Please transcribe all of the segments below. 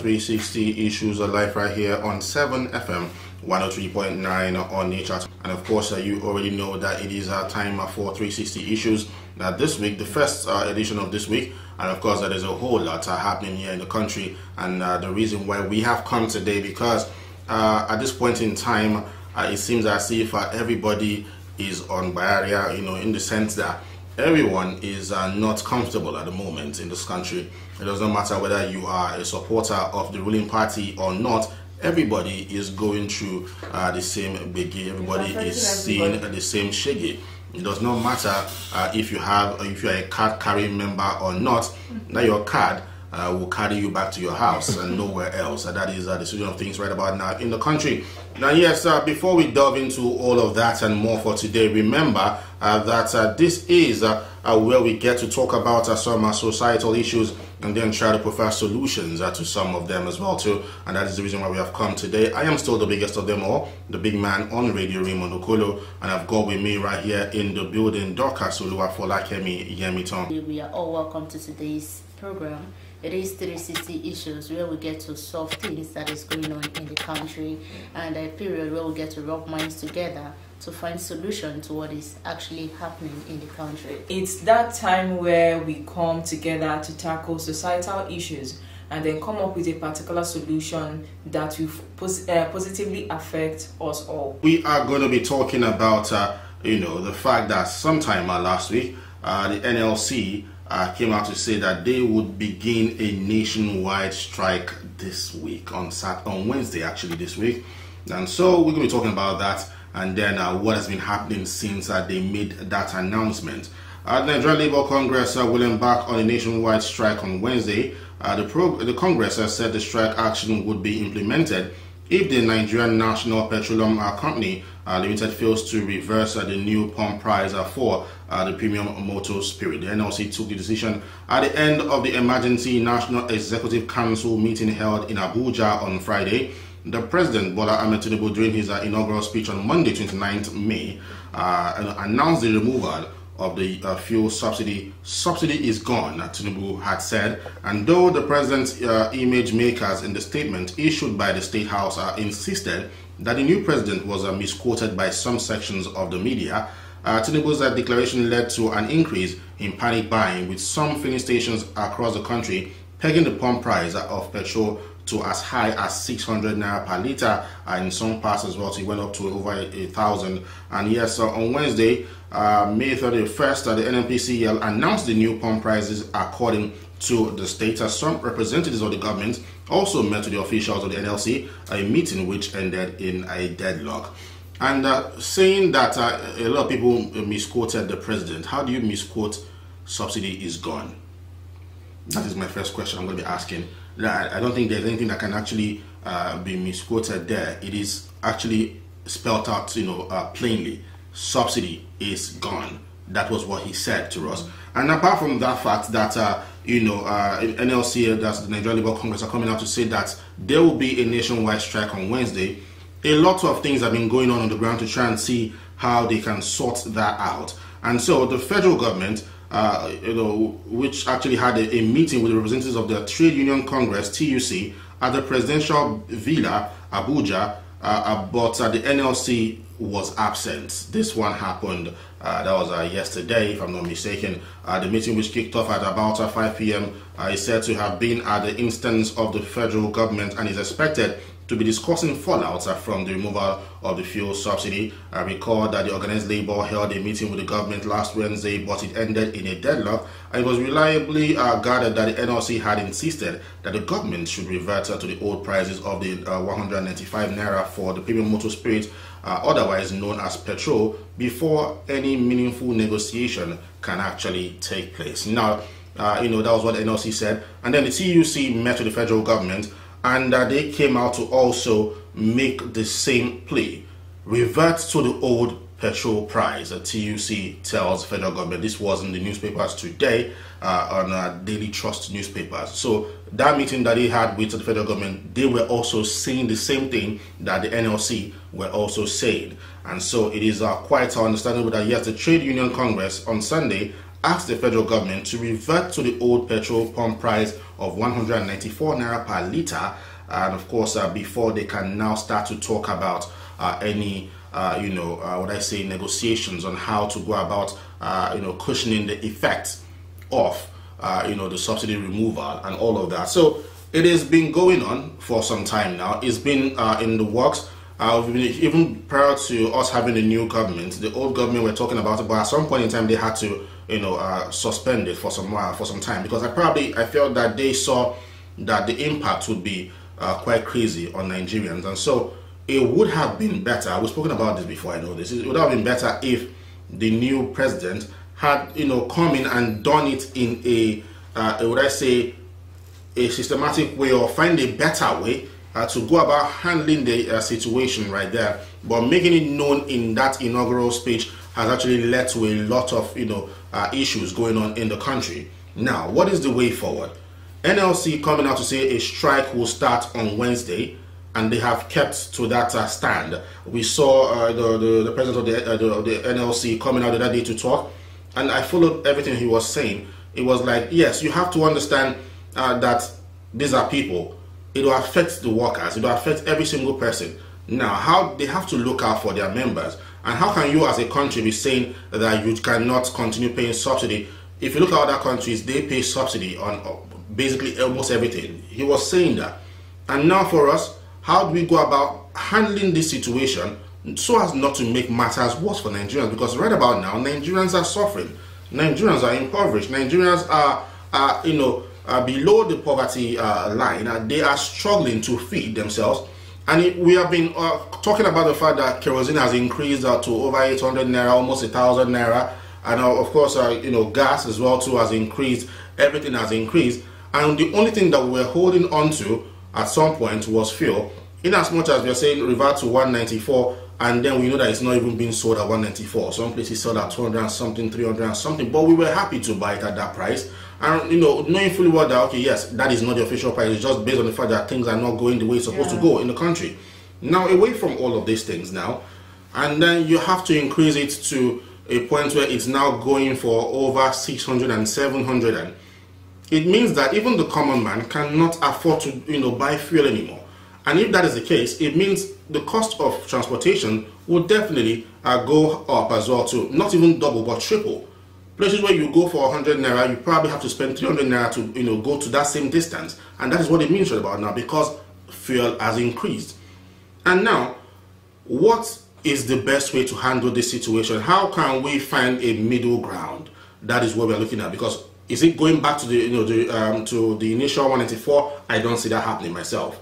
360 Issues are live right here on 7 FM 103.9 on Nature. And of course, you already know that it is time for 360 Issues. This week, the first edition of this week, and of course, there's a whole lot happening here in the country. And the reason why we have come today, because at this point in time, it seems as if everybody is on barrier, in the sense that everyone is not comfortable at the moment in this country. It doesn't matter whether you are a supporter of the ruling party or not. Everybody is going through the same biggie. Everybody is seeing the same shaggy. It does not matter if you're a card carrying member or not. That your card will carry you back to your house and nowhere else. That is the situation of things right about now in the country. Now, yes, before we delve into all of that and more for today, remember that this is where we get to talk about some societal issues and then try to provide solutions to some of them as well too. And that is the reason why we have come today. I am still the biggest of them all, the big man on radio, Raymond Okolo, and I've got with me right here in the building, Dorcas Oluwafolakemi Yemiton. We are all welcome to today's program. It is 360 Issues, where we get to solve things that is going on in the country, and a period where we get to rub minds together to find solution to what is actually happening in the country. It's that time where we come together to tackle societal issues and then come up with a particular solution that will positively affect us all. We are going to be talking about, the fact that sometime last week, the NLC came out to say that they would begin a nationwide strike this week, on Wednesday actually this week. And so we're going to be talking about that and then what has been happening since they made that announcement. The Nigerian Labour Congress will embark on a nationwide strike on Wednesday. The Congress has said the strike action would be implemented if the Nigerian National Petroleum Company Limited fails to reverse the new pump price for the premium motor spirit. The NLC took the decision at the end of the emergency National Executive Council meeting held in Abuja on Friday. The President, Bola Ahmed Tinubu, during his inaugural speech on Monday, 29th May, announced the removal of the fuel subsidy. Subsidy is gone, Tinubu had said, and though the president's image makers in the statement issued by the State House insisted that the new president was misquoted by some sections of the media, Tinubu's declaration led to an increase in panic buying, with some filling stations across the country pegging the pump price of petrol to as high as 600 naira per litre, in some parts as well, so it went up to over 1,000. And yes, on Wednesday, May 31st, the NNPCL announced the new pump prices according to the state. Some representatives of the government also met with the officials of the NLC, a meeting which ended in a deadlock. And saying that a lot of people misquoted the president. How do you misquote subsidy is gone? That is my first question I'm going to be asking. I don't think there's anything that can actually be misquoted there. It is actually spelled out, plainly. Subsidy is gone. That was what he said to us. And apart from that fact that, NLC, that's the Nigerian Labour Congress, are coming out to say that there will be a nationwide strike on Wednesday. A lot of things have been going on the ground to try and see how they can sort that out. And so the federal government, which actually had a meeting with the representatives of the Trade Union Congress, TUC, at the presidential villa, Abuja, but the NLC was absent. This one happened, that was yesterday, if I'm not mistaken. The meeting, which kicked off at about 5 p.m., is said to have been at the instance of the federal government and is expected to be discussing fallouts from the removal of the fuel subsidy. I recall that the organized labor held a meeting with the government last Wednesday, but it ended in a deadlock. And it was reliably gathered that the NLC had insisted that the government should revert to the old prices of the 195 naira for the premium motor spirit, otherwise known as petrol, before any meaningful negotiation can actually take place. Now, that was what the NLC said. And then the TUC met with the federal government, and they came out to also make the same plea. Revert to the old petrol price. The TUC tells federal government. This was in the newspapers today, on Daily Trust newspapers. So that meeting that they had with the federal government, they were also saying the same thing that the NLC were also saying. And so it is quite understandable that yes, the Trade Union Congress on Sunday asked the federal government to revert to the old petrol pump price of 194 naira per litre, and of course before they can now start to talk about any negotiations on how to go about cushioning the effects of the subsidy removal and all of that. So it has been going on for some time now. It's been in the works. Even prior to us having a new government, the old government were talking about it, but at some point in time they had to, suspend it for some time, because I felt that they saw that the impact would be quite crazy on Nigerians, and so it would have been better. We've spoken about this before. I know this. It would have been better if the new president had, come in and done it in a systematic way, or find a better way to go about handling the situation right there. But making it known in that inaugural speech has actually led to a lot of issues going on in the country. Now, what is the way forward? NLC coming out to say a strike will start on Wednesday, and they have kept to that stand. We saw the president of the NLC coming out the other day to talk, and I followed everything he was saying. It was like, yes, you have to understand that these are people. It will affect the workers. It will affect every single person. Now, how they have to look out for their members, and how can you as a country be saying that you cannot continue paying subsidy? If you look at other countries, they pay subsidy on basically almost everything. He was saying that. And now for us, how do we go about handling this situation so as not to make matters worse for Nigerians? Because right about now, Nigerians are suffering. Nigerians are impoverished. Nigerians are below the poverty line. They are struggling to feed themselves. And we have been talking about the fact that kerosene has increased to over 800 naira, almost 1,000 naira. And of course, gas as well too has increased. Everything has increased. And the only thing that we were holding on to at some point was fuel. In as much as we are saying revert to 194, and then we know that it's not even being sold at 194. Some places sold at 200 and something, 300 and something. But we were happy to buy it at that price. And knowing fully well that, okay, yes, that is not the official price. It's just based on the fact that things are not going the way it's supposed to go in the country. Now, away from all of these things now, and then you have to increase it to a point where it's now going for over 600 and 700. And it means that even the common man cannot afford to, buy fuel anymore. And if that is the case, it means the cost of transportation will definitely go up as well too. Not even double, but triple. Places where you go for 100 naira, you probably have to spend 300 naira to go to that same distance. And that is what it means right about now, because fuel has increased. And now, what is the best way to handle this situation? How can we find a middle ground? That is what we're looking at. Because is it going back to the initial 194? I don't see that happening myself.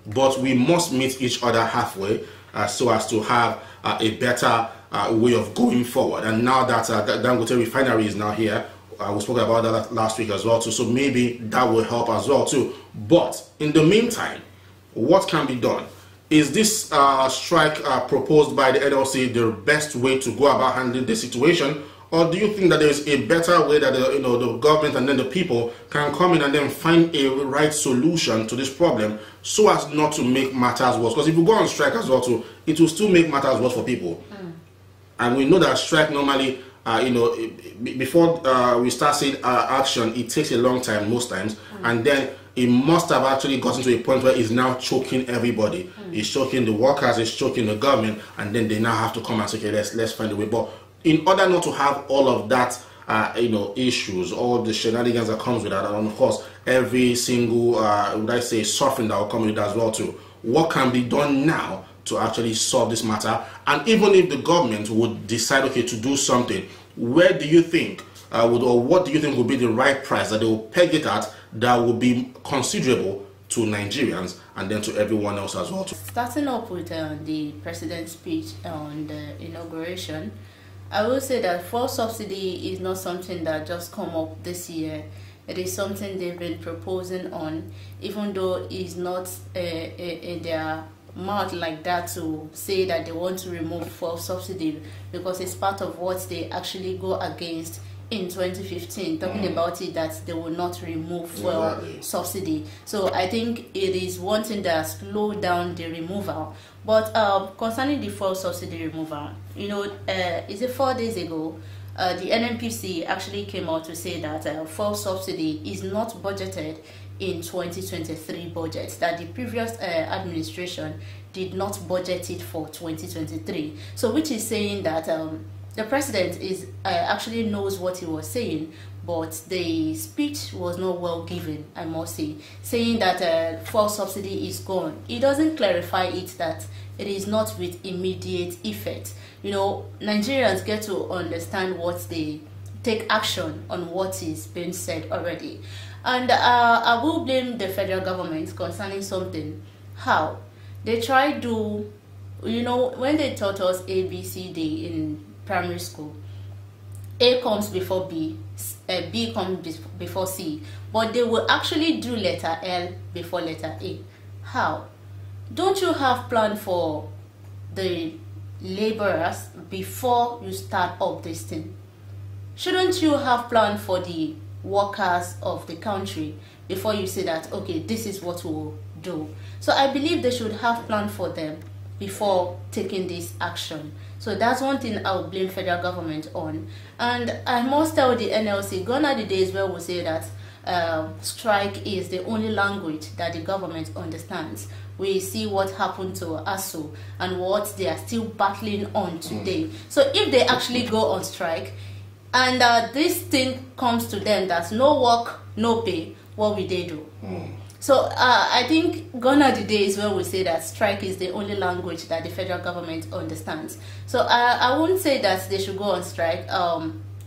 But we must meet each other halfway so as to have a better way of going forward. And now that Dangote refinery is now here, we spoke about that last week as well too, so maybe that will help as well too. But in the meantime, what can be done? Is this strike proposed by the NLC the best way to go about handling the situation? Or do you think that there is a better way that the government and then the people can come in and then find a right solution to this problem so as not to make matters worse? Because if you go on strike as well too, it will still make matters worse for people. And we know that strike normally, before we start seeing action, it takes a long time most times. And then it must have actually gotten to a point where it's now choking everybody. It's choking the workers, it's choking the government, and then they now have to come and say, okay, let's find a way. But in order not to have all of that, issues, all the shenanigans that comes with that, and of course, every single, suffering that will come with it as well too, what can be done now to actually solve this matter? And even if the government would decide, okay, to do something, where do you think what do you think would be the right price that they will peg it at that will be considerable to Nigerians and then to everyone else as well? Starting up with the president's speech on the inauguration, I will say that fuel subsidy is not something that just come up this year. It is something they've been proposing on, even though it's not in their mouth like that to say that they want to remove fuel subsidy, because it's part of what they actually go against in 2015, talking about it, that they will not remove fuel subsidy. So I think it is one thing that slowed down the removal. But concerning the fuel subsidy removal, is it 4 days ago, the NNPC actually came out to say that fuel subsidy is not budgeted in 2023 budget, that the previous administration did not budget it for 2023. So which is saying that the president is actually knows what he was saying, but the speech was not well given, I must say, saying that fuel subsidy is gone. It doesn't clarify it that it is not with immediate effect. You know, Nigerians get to understand what they take action on what is being said already. And I will blame the federal government concerning something. How? They try to, you know, when they taught us A, B, C, D in primary school, A comes before B, B comes before C, but they will actually do letter L before letter A. How? Don't you have plan for the laborers before you start up this thing? Shouldn't you have plan for the workers of the country before you say that, okay, this is what we'll do? So I believe they should have plan for them before taking this action. So that's one thing I would blame federal government on. And I must tell the NLC, gone are the days where we say that strike is the only language that the government understands. We see what happened to ASU and what they are still battling on today. So if they actually go on strike and this thing comes to them that's no work, no pay, what will they do? So I think gone are the days where we say that strike is the only language that the federal government understands. So I won't say that they should go on strike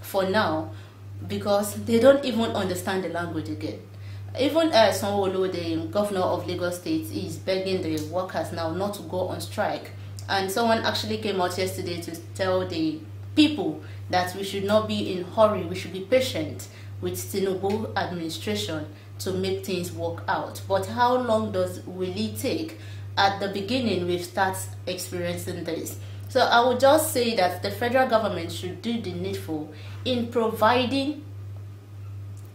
for now, because they don't even understand the language again. Even Sanwo-Olu, the governor of Lagos State, is begging the workers now not to go on strike. And someone actually came out yesterday to tell the people that we should not be in hurry, we should be patient with Tinubu administration to make things work out. But how long will it take? At the beginning, we start experiencing this. So I would just say that the federal government should do the needful in providing.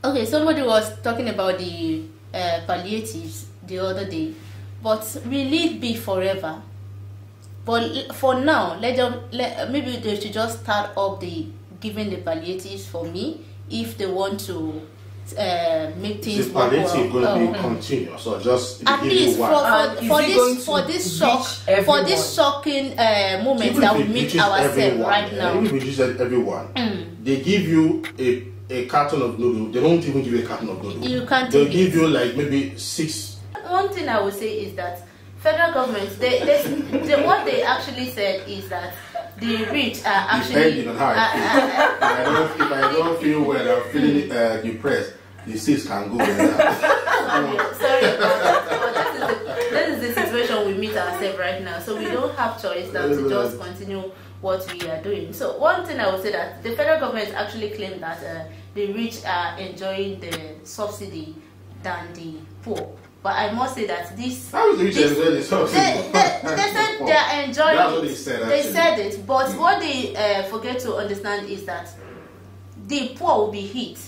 Okay, somebody was talking about the palliatives the other day, but will it be forever? But for now, maybe they should just start up the giving the palliatives for me if they want to make things work well. Palliative going to be continuous, or just at least for this shocking moment that we meet ourselves right now. Even reaches everyone. They give you a carton of noodle. They don't even give you a carton of noodle. You can't. They'll give you like maybe 6. One thing I would say is that federal government, what they actually said is that the rich are actually. Depending on how I feel. If I don't feel well, I'm feeling depressed, the 6 can go. Sorry about that. But that is the situation we meet ourselves right now. So we don't have choice than to just continue what we are doing. So one thing I would say that the federal government actually claimed that the rich are enjoying the subsidy than the poor. But I must say that this. How is the rich enjoying the subsidy? They said they are enjoying it. What they said. They said it, but what they forget to understand is that the poor will be hit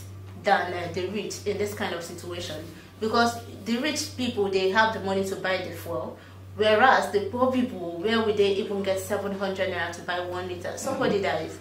than the rich in this kind of situation, because the rich people, they have the money to buy the fuel, whereas the poor people, where would they even get 700 naira to buy 1 liter? Somebody that is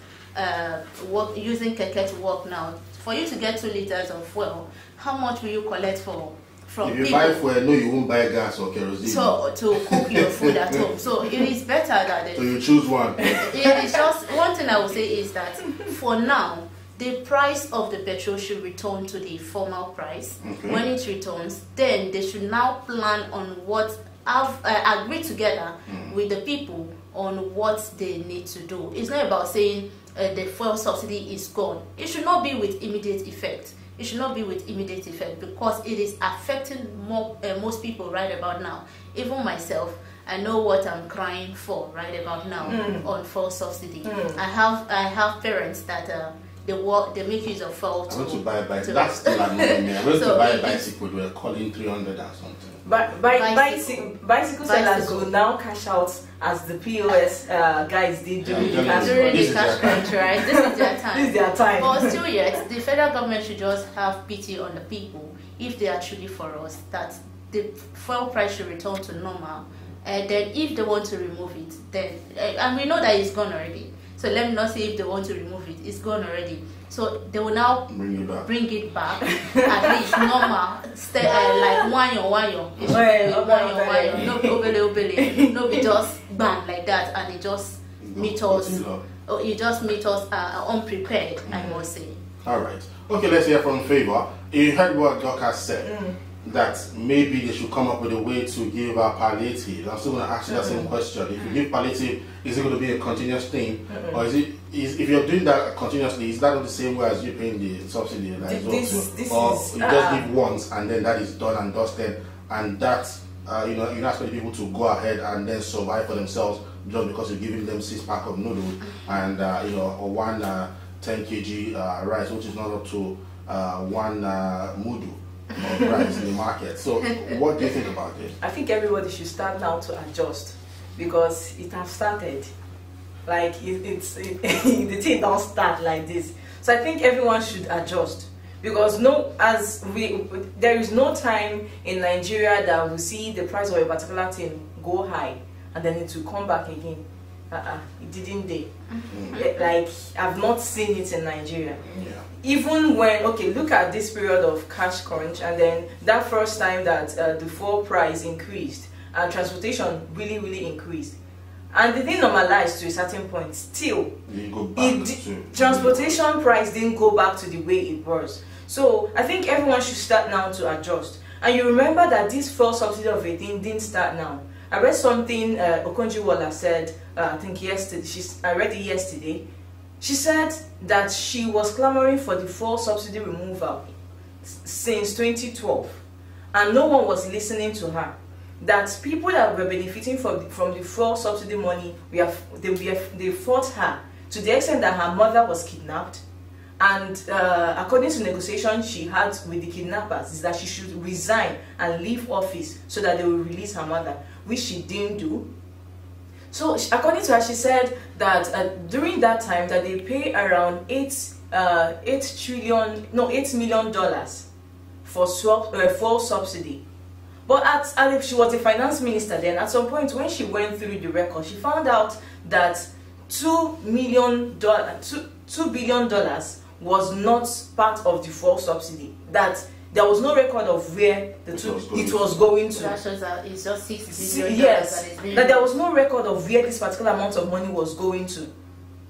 using keke to work now, for you to get 2 liters of fuel, how much will you collect from if you buy fuel, no, you won't buy gas or kerosene. So to cook your food at home. So it is better that so you choose one. It is just one thing I would say is that for now, the price of the petrol should return to the former price. When it returns, then they should now plan on what agree together with the people on what they need to do. It's not about saying the fuel subsidy is gone. It should not be with immediate effect. It should not be with immediate effect, because it is affecting most people right about now. Even myself, I know what I'm crying for right about now on fuel subsidy. I have parents that they make use of fuel to. I want to buy a bicycle. That's still annoying me. I want to buy a bicycle. We're calling 300 and something. But bicycle sellers will now cash out as the POS guys did during the cash crunch, right? This is their time. This is their time. But still yet, the federal government should just have pity on the people if they are truly for us, that the fuel price should return to normal. And then if they want to remove it, then and we know that it's gone already. So let me not see if they want to remove it. It's gone already. So they will now bring it back at least normal. Like one year. No be obele. No be just bad like that, and it just meet us. Oh, you just meet us unprepared. I must say. All right. Okay, let's hear from Favor. You heard what Doc has said. That maybe they should come up with a way to give our palliative. I'm still going to ask you that same question. If you give palliative, is it going to be a continuous thing, or if you're doing that continuously, is that not the same way as you paying the subsidy? Like or you just give once and then that is done and dusted, and that you're not expecting people to go ahead and then survive for themselves just because you're giving them 6 pack of noodles and or one 10 kg rice, which is not up to one mudu of rice in the market. So what do you think about this? I think everybody should start now to adjust, because it has started. Like the thing don't start like this. So I think everyone should adjust, because there is no time in Nigeria that we see the price of a particular thing go high and then it will come back again. It didn't they? Like, I've not seen it in Nigeria. Even when, look at this period of cash crunch, and then that first time that the fuel price increased and transportation really increased, and they didn't normalize to a certain point. Still, transportation price didn't go back to the way it was. So I think everyone should start now to adjust. And you remember that this fuel subsidy of a thing didn't start now. I read something Okonjo-Iweala said, I think yesterday. I read it yesterday. She said that she was clamoring for the fuel subsidy removal since 2012, and no one was listening to her. That people that were benefiting from the fuel subsidy money, they fought her to the extent that her mother was kidnapped. And according to negotiations she had with the kidnappers, is that she should resign and leave office so that they will release her mother, which she didn't do. So according to her, she said that during that time that they pay around $8 million for fuel subsidy. But if she was the finance minister then, at some point when she went through the record, she found out that $2 billion was not part of the fuel subsidy. That there was no record of where it was going to. That shows that it's just $6 billion. Yes, that there was no record of where this particular amount of money was going to.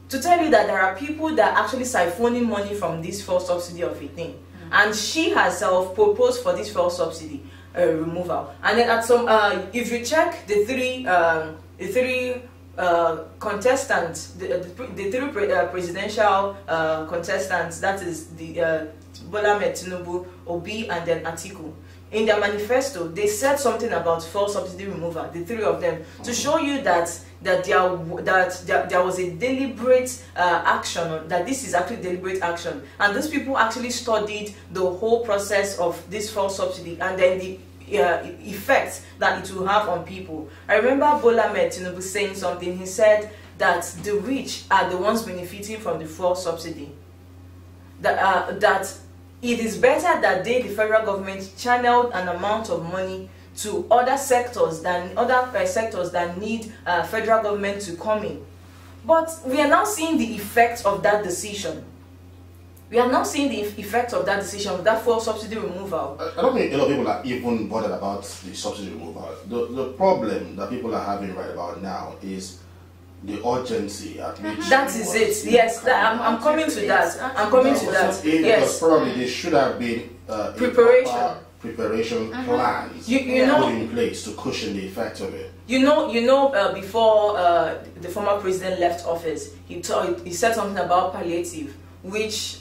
To tell you that there are people that are actually siphoning money from this fuel subsidy of a thing. And she herself proposed for this fuel subsidy removal. And then at some, if you check the three contestants, the three presidential contestants, that is the Bola Ahmed Tinubu, Obi, and then Atiku. In their manifesto, they said something about fuel subsidy removal, the three of them, to show you that there was a deliberate action, that this is actually deliberate action. And those people actually studied the whole process of this fuel subsidy and then the effects that it will have on people. I remember Bola Ahmed Tinubu saying something. He said that the rich are the ones benefiting from the fuel subsidy. That it is better that the federal government channeled an amount of money to other sectors that need federal government to come in. But we are now seeing the effects of that decision. We are now seeing the effects of that decision, of that fuel subsidy removal. I don't think a lot of people are even bothered about the subsidy removal. The problem that people are having right about now is the urgency at which that is it. Yes, I'm coming to that. I'm coming to that. Yes, probably there should have been preparation plans put in place to cushion the effect of it. Before the former president left office, he said something about palliative, which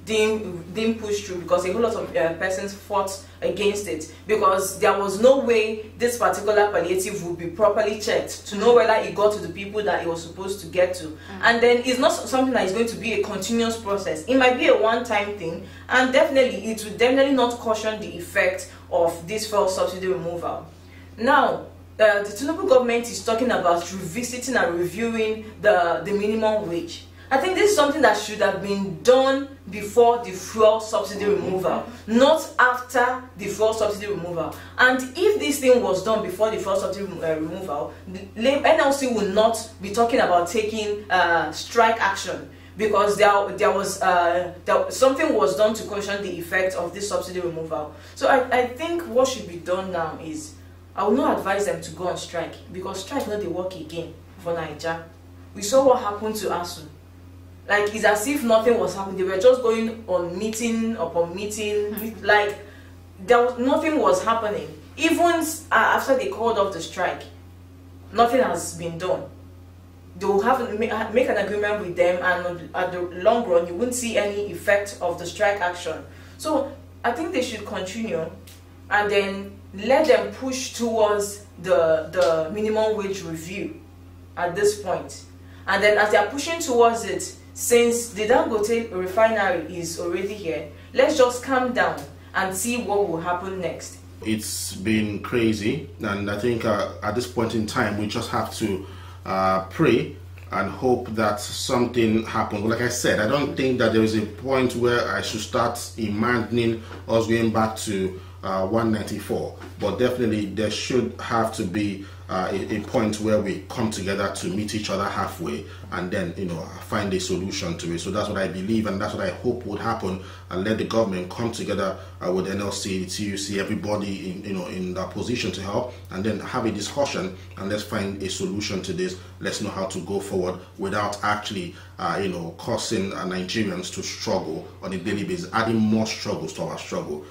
didn't push through because a whole lot of persons fought against it, because there was no way this particular palliative would be properly checked to know whether it got to the people that it was supposed to get to. And then it's not something that is going to be a continuous process. It might be a one-time thing, and definitely it will definitely not caution the effect of this fuel subsidy removal. Now, the Tinubu government is talking about revisiting and reviewing the minimum wage. I think this is something that should have been done before the fuel subsidy removal, not after the fuel subsidy removal. And if this thing was done before the fuel subsidy removal, the NLC will not be talking about taking strike action, because something was done to cushion the effect of this subsidy removal. So I think what should be done now is, I will not advise them to go on strike, because strike not they work again for Nigeria. We saw what happened to ASU. Like, it's as if nothing was happening. They were just going on meeting upon meeting. Like, nothing was happening. Even after they called off the strike, nothing has been done. They will have to make an agreement with them, and at the long run, you wouldn't see any effect of the strike action. So I think they should continue, and then let them push towards the minimum wage review at this point. And then as they are pushing towards it, since the Dangote refinery is already here, let's just calm down and see what will happen next. It's been crazy, and I think at this point in time, we just have to pray and hope that something happens. Like I said, I don't think that there is a point where I should start imagining us going back to 194, but definitely there should have to be a point where we come together to meet each other halfway, and then find a solution to it. So that's what I believe, and that's what I hope would happen, and let the government come together with NLC, TUC, everybody in that position to help, and then have a discussion, and let's find a solution to this. Let's know how to go forward without actually causing Nigerians to struggle on a daily basis, adding more struggles to our struggle.